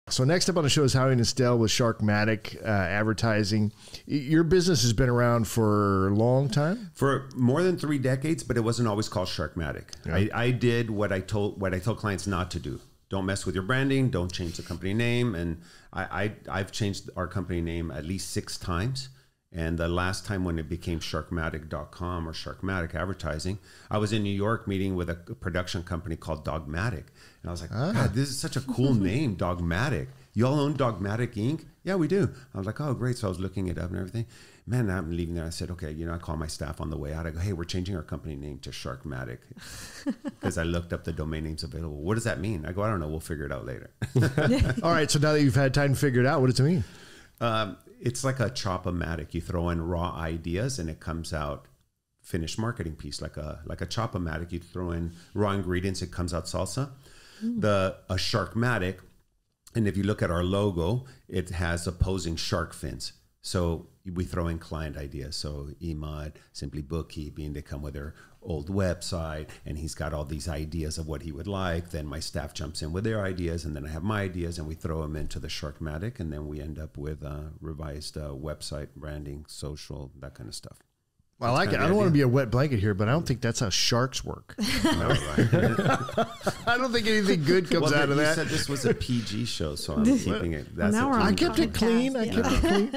So next up on the show is Howie Nestel with Sharkmatic Advertising. Your business has been around for a long time? For more than 3 decades, but it wasn't always called Sharkmatic. Yeah. I did what I told clients not to do. Don't mess with your branding. Don't change the company name. And I've changed our company name at least 6 times. And the last time when it became Sharkmatic.com or Sharkmatic Advertising, I was in New York meeting with a production company called Dogmatic. And I was like, God, this is such a cool name, Dogmatic. You all own Dogmatic Inc.? Yeah, we do. I was like, oh, great. So I was looking it up and everything. Man, I'm leaving there. I said, okay, I call my staff on the way out. I go, hey, we're changing our company name to Sharkmatic because I looked up the domain names available. What does that mean? I go, I don't know. We'll figure it out later. All right. So now that you've had time to figure it out, what does it mean? It's like a chop-o-matic. You throw in raw ideas and it comes out finished marketing piece, like a chop-o-matic. You throw in raw ingredients, it comes out salsa. A Sharkmatic, and if you look at our logo, it has opposing shark fins. So we throw in client ideas. So Imad, Simply Bookkeeping, they come with their old website and he's got all these ideas of what he would like. Then my staff jumps in with their ideas and then I have my ideas and we throw them into the Sharkmatic and then we end up with a revised website, branding, social, that kind of stuff. Well, I like it. I don't want to be a wet blanket here, but I don't think that's how sharks work. No, right? I don't think anything good comes out of that. You said this was a PG show, so I'm keeping it. That's I kept it clean. I kept it clean.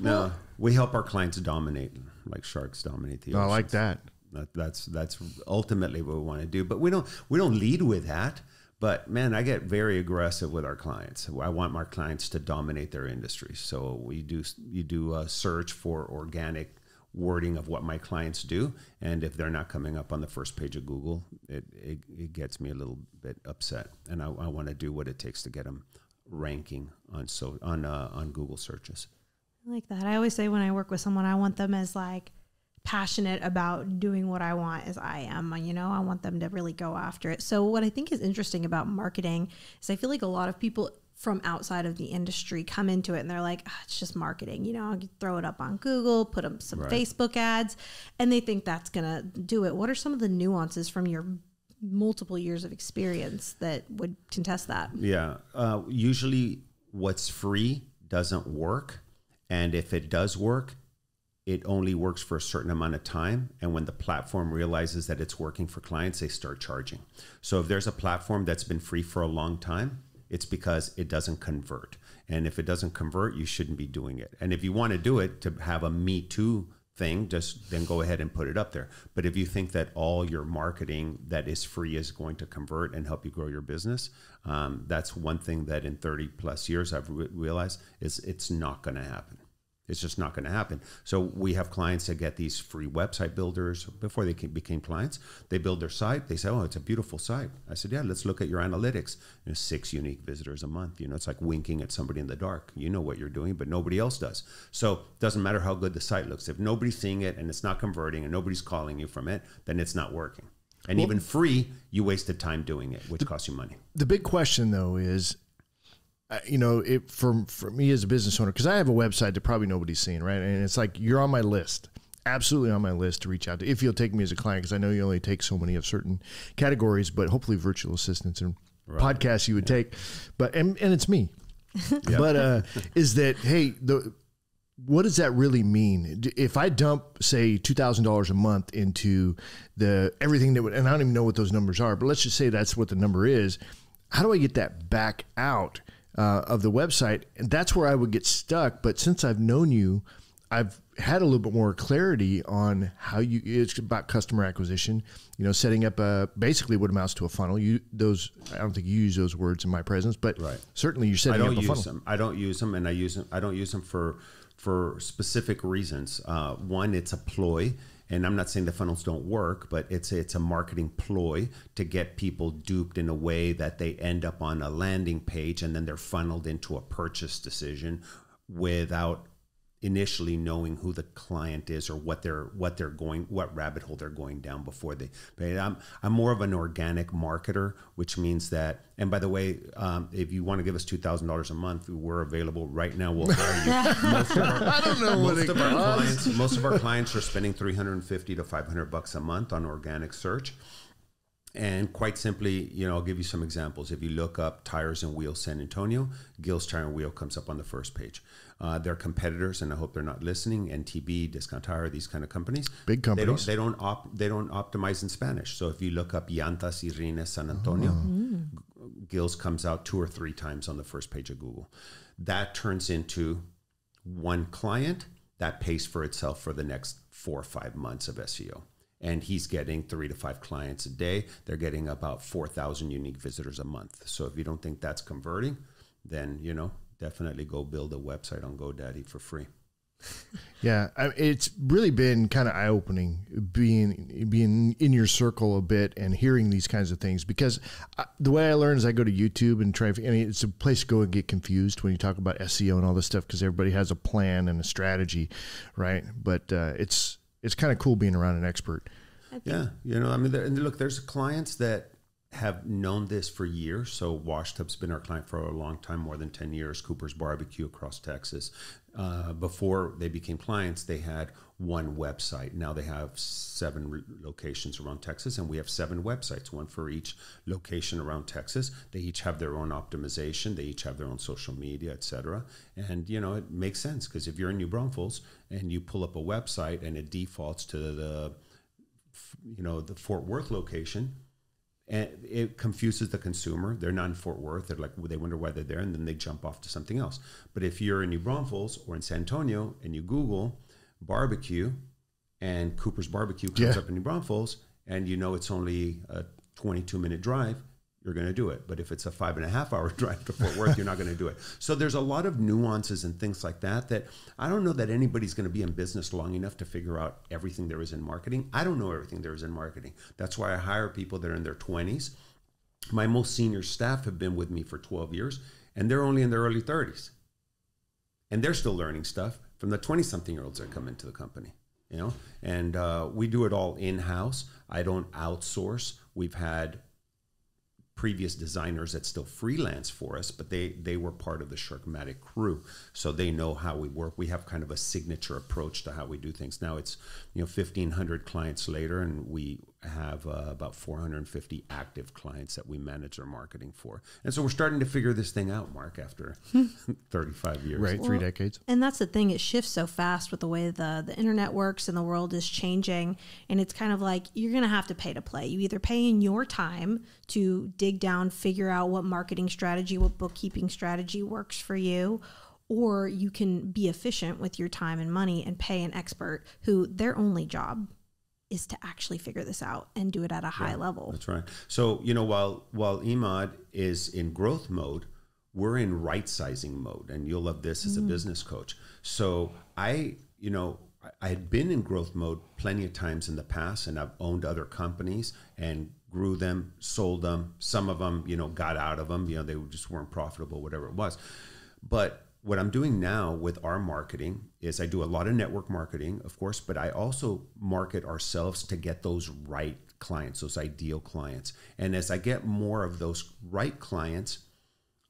No, we help our clients dominate, like sharks dominate the oceans. I like that. That's ultimately what we want to do. But we don't lead with that. But man, I get very aggressive with our clients. I want my clients to dominate their industry. So you do a search for organic wording of what my clients do, and if they're not coming up on the first page of Google, it gets me a little bit upset, and I want to do what it takes to get them ranking on Google searches. I like that. I always say when I work with someone, I want them as like passionate about doing what I want as I am. I want them to really go after it. So what I think is interesting about marketing is I feel like a lot of people from outside of the industry come into it and they're like, it's just marketing, I'll throw it up on Google, put up some Facebook ads, and they think that's going to do it. What are some of the nuances from your multiple years of experience that would contest that? Yeah. Usually what's free doesn't work. And if it does work, it only works for a certain amount of time. And when the platform realizes that it's working for clients, they start charging. So if there's a platform that's been free for a long time, it's because it doesn't convert. And if it doesn't convert, you shouldn't be doing it. And if you want to do it to have a Me Too thing, just then go ahead and put it up there. But if you think that all your marketing that is free is going to convert and help you grow your business, that's one thing that in 30 plus years I've realized is it's not going to happen. It's just not going to happen. So we have clients that get these free website builders before they became clients. They build their site. They say, oh, it's a beautiful site. I said, yeah, let's look at your analytics. 6 unique visitors a month. It's like winking at somebody in the dark. You know what you're doing, but nobody else does. So it doesn't matter how good the site looks. If nobody's seeing it and it's not converting and nobody's calling you from it, then it's not working. And even free, you wasted time doing it, which costs you money. The big question, though, is, for me as a business owner, because I have a website that probably nobody's seen, right? And it's like, you're on my list, absolutely on my list to reach out to, if you'll take me as a client, because I know you only take so many of certain categories, but hopefully virtual assistants and podcasts you would take. But, and it's me. But is that, hey, what does that really mean? If I dump, say, $2,000 a month into everything that would, and I don't even know what those numbers are, but let's just say that's what the number is. How do I get that back out of the website? And that's where I would get stuck. But since I've known you, I've had a little bit more clarity on how it's about customer acquisition, setting up basically what amounts to a funnel. I don't think you use those words in my presence, but certainly you're setting up a funnel. I don't use them, and I don't use them for specific reasons. One, it's a ploy. And I'm not saying the funnels don't work, but it's a marketing ploy to get people duped in a way that they end up on a landing page and then they're funneled into a purchase decision without initially knowing who the client is or what rabbit hole they're going down before they pay. I'm more of an organic marketer, which means that, and by the way, if you want to give us $2,000 a month, we're available right now. We'll hire you. Most of our clients are spending $350 to $500 a month on organic search. And quite simply, I'll give you some examples. If you look up Tires and Wheels San Antonio, Gil's Tire and Wheel comes up on the first page. Their competitors, and I hope they're not listening, NTB, Discount Tire, these kind of companies. Big companies. They don't optimize in Spanish. So if you look up Llantas y Rines San Antonio, Gil's comes out 2 or 3 times on the first page of Google. That turns into one client that pays for itself for the next 4 or 5 months of SEO. And he's getting 3 to 5 clients a day. They're getting about 4,000 unique visitors a month. So if you don't think that's converting, then, definitely go build a website on GoDaddy for free. Yeah, it's really been kind of eye-opening being in your circle a bit and hearing these kinds of things, because the way I learn is I go to YouTube and it's a place to go and get confused when you talk about SEO and all this stuff, because everybody has a plan and a strategy, right? But it's kind of cool being around an expert. Yeah, look, there's clients that have known this for years. So Washtub's been our client for a long time, more than 10 years. Cooper's Barbecue across Texas. Before they became clients, they had one website. Now they have 7 locations around Texas, and we have 7 websites, one for each location around Texas. They each have their own optimization. They each have their own social media, etc. And, it makes sense, because if you're in New Braunfels and you pull up a website and it defaults to the Fort Worth location, and it confuses the consumer. They're not in Fort Worth. They're like, they wonder why they're there, and then they jump off to something else. But if you're in New Braunfels or in San Antonio and you Google barbecue, and Cooper's Barbecue comes up in New Braunfels, and it's only a 22-minute drive, you're going to do it. But if it's a 5.5-hour drive to Fort Worth, you're not going to do it. So there's a lot of nuances and things like that I don't know that anybody's going to be in business long enough to figure out everything there is in marketing. I don't know everything there is in marketing. That's why I hire people that are in their 20s. My most senior staff have been with me for 12 years, and they're only in their early 30s. And they're still learning stuff from the 20-something-year-olds that come into the company. And we do it all in-house. I don't outsource. We've had previous designers that still freelance for us, but they were part of the Sharkmatic crew, so they know how we work. We have kind of a signature approach to how we do things. Now it's 1,500 clients later, and we have about 450 active clients that we manage our marketing for. And so we're starting to figure this thing out, Mark, after 35 years. Right, 3 decades. And that's the thing. It shifts so fast with the way the internet works, and the world is changing. And it's kind of like you're going to have to pay to play. You either pay in your time to dig down, figure out what marketing strategy, what bookkeeping strategy works for you, or you can be efficient with your time and money and pay an expert who their only job is to actually figure this out and do it at a high level. That's right. So, while Emad is in growth mode, we're in right sizing mode, and you'll love this as a business coach. So I had been in growth mode plenty of times in the past, and I've owned other companies and grew them, sold them. Some of them, got out of them, they just weren't profitable, whatever it was. But what I'm doing now with our marketing is I do a lot of network marketing, of course, but I also market ourselves to get those right clients, those ideal clients. And as I get more of those right clients,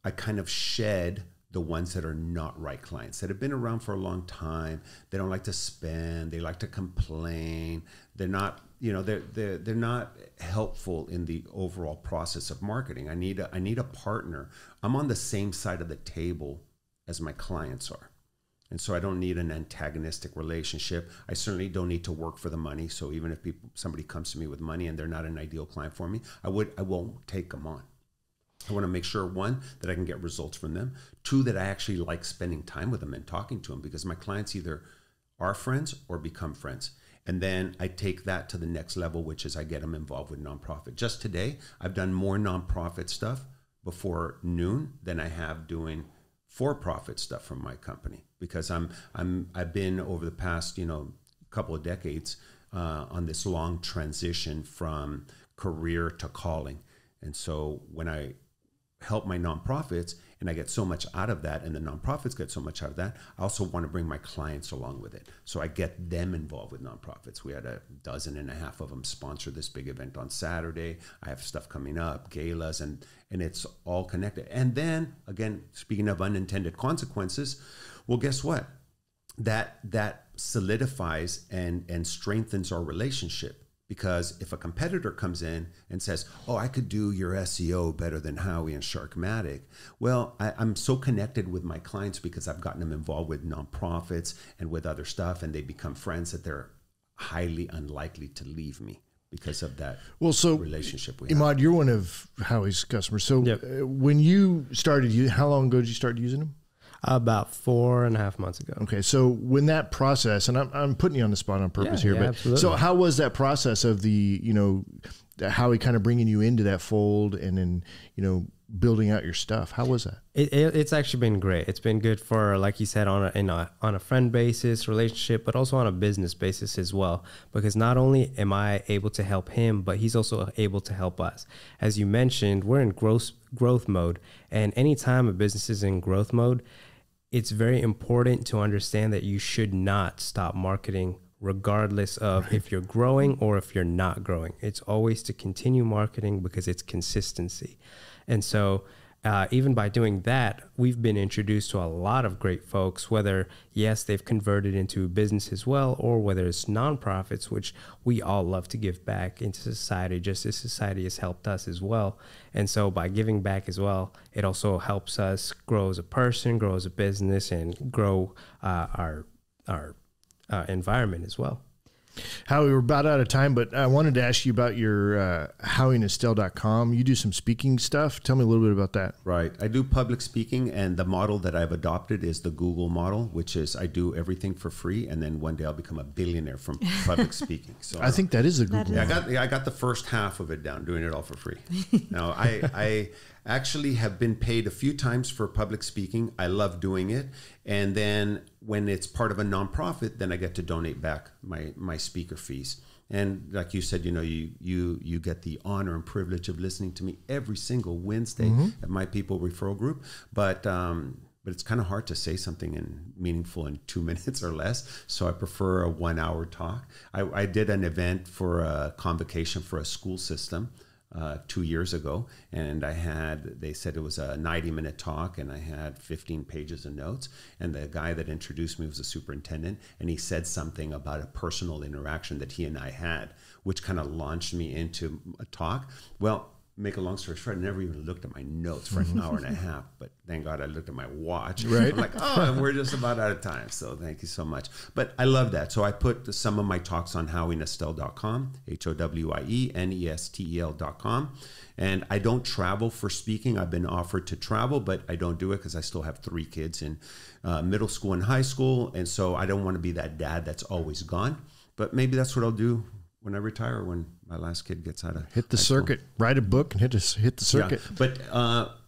I kind of shed the ones that are not right clients, that have been around for a long time. They don't like to spend. They like to complain. They're not, they're not helpful in the overall process of marketing. I need a partner. I'm on the same side of the table as my clients are. And so I don't need an antagonistic relationship. I certainly don't need to work for the money. So even if somebody comes to me with money and they're not an ideal client for me, I won't take them on. I want to make sure, 1, that I can get results from them. 2, that I actually like spending time with them and talking to them, because my clients either are friends or become friends. And then I take that to the next level, which is I get them involved with nonprofit. Just today, I've done more nonprofit stuff before noon than I have doing for-profit stuff from my company, because I've been over the past couple of decades on this long transition from career to calling. And so when I help my nonprofits and I get so much out of that, and the nonprofits get so much out of that, I also want to bring my clients along with it. So I get them involved with nonprofits. We had 12.5 of them sponsor this big event on Saturday. I have stuff coming up, galas, and it's all connected. And then again, speaking of unintended consequences, well, guess what? That solidifies and strengthens our relationship, Because if a competitor comes in and says, oh, I could do your SEO better than Howie and Sharkmatic, well, I'm so connected with my clients because I've gotten them involved with nonprofits and with other stuff, and they become friends that they're highly unlikely to leave me because of that relationship we have. Imad, you're one of Howie's customers. So when you started, how long ago did you start using them? About 4.5 months ago. Okay, so when that process, and I'm putting you on the spot on purpose here, but absolutely. So how was that process of Howie kind of bringing you into that fold and then, building out your stuff? How was that? It's actually been great. It's been good for, like you said, on a friend basis, relationship, but also on a business basis as well. Because not only am I able to help him, but he's also able to help us. As you mentioned, we're in growth mode, and anytime a business is in growth mode, it's very important to understand that you should not stop marketing regardless of if you're growing or if you're not growing. It's always to continue marketing because it's consistency. And so even by doing that, we've been introduced to a lot of great folks, whether, yes, they've converted into business as well, or whether it's nonprofits, which we all love to give back into society, just as society has helped us as well. And so by giving back as well, it also helps us grow as a person, grow as a business, and grow our environment as well. Howie, we're about out of time, but I wanted to ask you about your HowieNestel.com. You do some speaking stuff. Tell me a little bit about that. Right. I do public speaking, and the model that I've adopted is the Google model, which is I do everything for free, and then one day I'll become a billionaire from public speaking. So I think that is a Google model. I got the first half of it down, doing it all for free. Now, I actually have been paid a few times for public speaking. I love doing it. And then when it's part of a nonprofit, then I get to donate back my speaker fees. And like you said, you get the honor and privilege of listening to me every single Wednesday at my People Referral Group. But it's kind of hard to say something meaningful in 2 minutes or less. So I prefer a 1 hour talk. I did an event for a convocation for a school system 2 years ago, and they said it was a 90-minute talk, and I had 15 pages of notes, and the guy that introduced me was a superintendent, and he said something about a personal interaction that he and I had, which kind of launched me into a talk. Well, make a long story short, I never even looked at my notes for an hour and a half, but thank God I looked at my watch. Right. I'm like, and we're just about out of time. So thank you so much. But I love that. So I put some of my talks on HowieNestel.com, HowieNestel.com. And I don't travel for speaking. I've been offered to travel, but I don't do it because I still have 3 kids in middle school and high school. And so I don't want to be that dad that's always gone. But maybe that's what I'll do when I retire, when my last kid gets out of hit the circuit, write a book, and hit the circuit. Yeah. But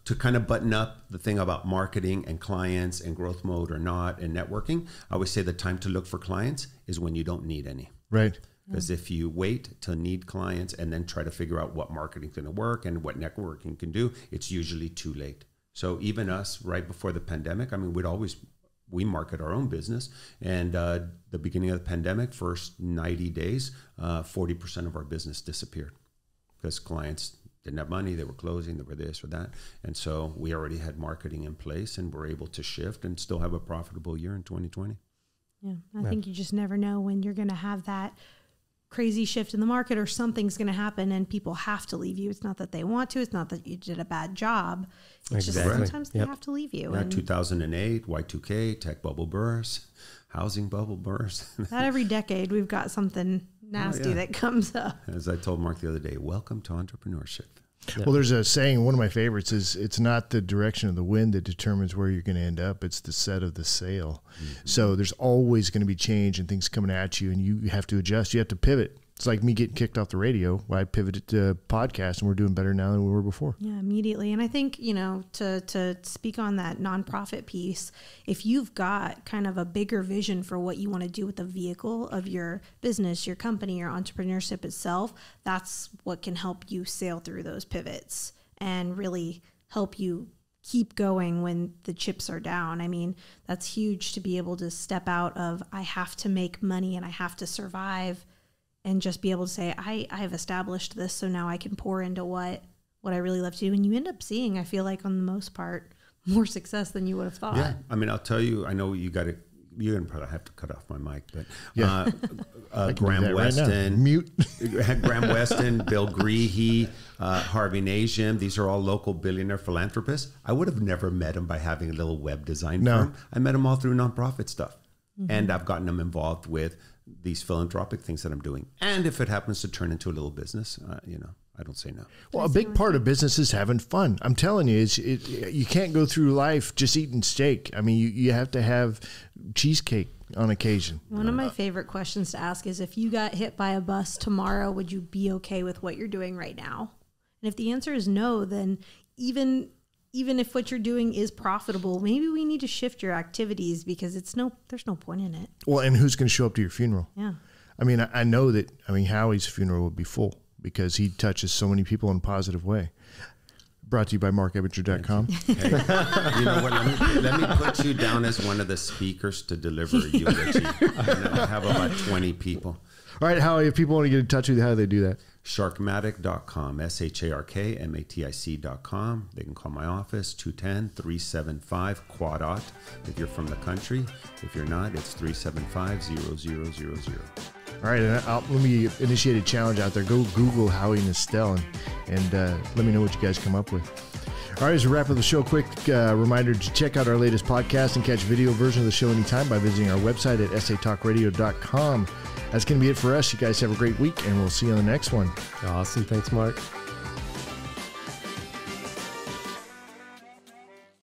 to kind of button up the thing about marketing and clients and growth mode or not and networking, I always say the time to look for clients is when you don't need any. Right. Because if you wait to need clients and then try to figure out what marketing is going to work and what networking can do, it's usually too late. So even us, right before the pandemic, I mean, we market our own business. And the beginning of the pandemic, first 90 days, 40% of our business disappeared because clients didn't have money, they were closing, they were this or that. And so we already had marketing in place and we're able to shift and still have a profitable year in 2020. Yeah, I think you just never know when you're going to have that crazy shift in the market or something's going to happen and people have to leave you. It's not that they want to. It's not that you did a bad job. It's just sometimes they have to leave you. Yeah, 2008, Y2K, tech bubble burst, housing bubble burst. Not every decade we've got something nasty that comes up. As I told Mark the other day, welcome to entrepreneurship. Well, there's a saying, one of my favorites is, it's not the direction of the wind that determines where you're going to end up. It's the set of the sail. So there's always going to be change and things coming at you, and you have to adjust. You have to pivot. It's like me getting kicked off the radio. I pivoted to podcast, and we're doing better now than we were before. Yeah, immediately. And I think, to speak on that nonprofit piece, if you've got kind of a bigger vision for what you want to do with the vehicle of your business, your company, your entrepreneurship itself, that's what can help you sail through those pivots and really help you keep going when the chips are down. I mean, that's huge to be able to step out of, I have to make money and I have to survive, and just be able to say, I've established this, so now I can pour into what I really love to do. And you end up seeing, I feel like on the most part, more success than you would have thought. Yeah, I mean, I'll tell you, I know you got to you're gonna probably have to cut off my mic, but Yeah. Graham Weston, Mute. Graham Weston, Bill Greehey, Harvey Nasium. These are all local billionaire philanthropists. I would have never met them by having a little web design firm. I met them all through nonprofit stuff, and I've gotten them involved with these philanthropic things that I'm doing. And if it happens to turn into a little business, I don't say no. Well, a big part of business is having fun. I'm telling you, you can't go through life just eating steak. I mean, you have to have cheesecake on occasion. One of my favorite questions to ask is, if you got hit by a bus tomorrow, would you be okay with what you're doing right now? And if the answer is no, then even if what you're doing is profitable, maybe we need to shift your activities, because there's no point in it. Well, and who's going to show up to your funeral? Yeah. I mean, I know that, Howie's funeral would be full because he touches so many people in a positive way. Brought to you by markebinger.com. Hey, you know what? Let me put you down as one of the speakers to deliver a eulogy. I have about 20 people. All right, Howie, if people want to get in touch with you, how do they do that? Sharkmatic.com, SHARKMATIC.com. They can call my office, 210-375-QUADOT if you're from the country. If you're not, it's 375-0000. All right, and let me initiate a challenge out there. Go Google Howie Nestel and let me know what you guys come up with. All right, as we wrap up the show, quick reminder to check out our latest podcast and catch video version of the show anytime by visiting our website at satalkradio.com. That's going to be it for us. You guys have a great week, and we'll see you on the next one. Awesome. Thanks, Mark.